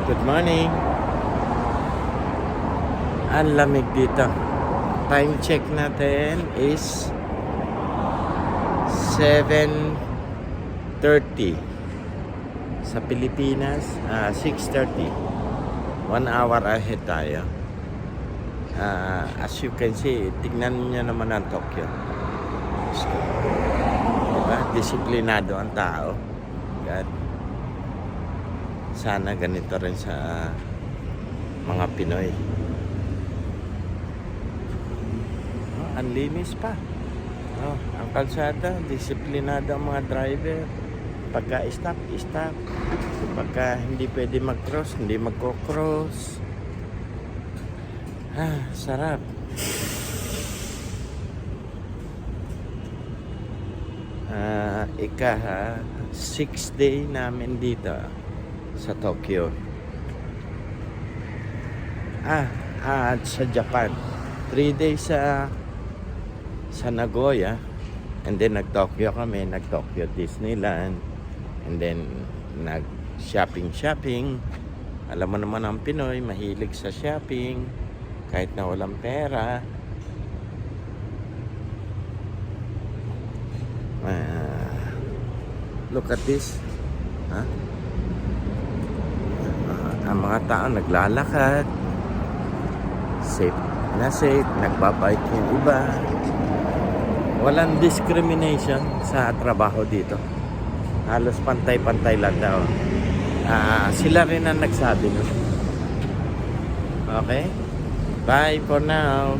Good morning. Ang lamig dito. Time check natin is 7:30. Sa Pilipinas, 6:30. 1 hour ahead tayo. As you can see, tignan niyo naman ang Tokyo. Diba? Disiplinado ang tao. God. Sana ganito rin sa mga Pinoy. Ang linis pa. Ang kalsada, disiplinado ang mga driver. Pagka stop, stop. Pagka hindi pwede mag-cross, hindi magko-cross. Sarap. Sixth day namin dito sa Tokyo. At sa Japan. 3 days sa Nagoya. And then nag-Tokyo kami, nag-Tokyo Disneyland. And then nag-shopping. Alam mo naman ang Pinoy, mahilig sa shopping kahit na walang pera. Look at this. Ang mga tao naglalakad. Safe na safe. Nagbabike yung iba. Walang discrimination sa trabaho dito. Halos pantay-pantay lang daw. Sila rin ang nagsabi nun. Okay? Bye for now.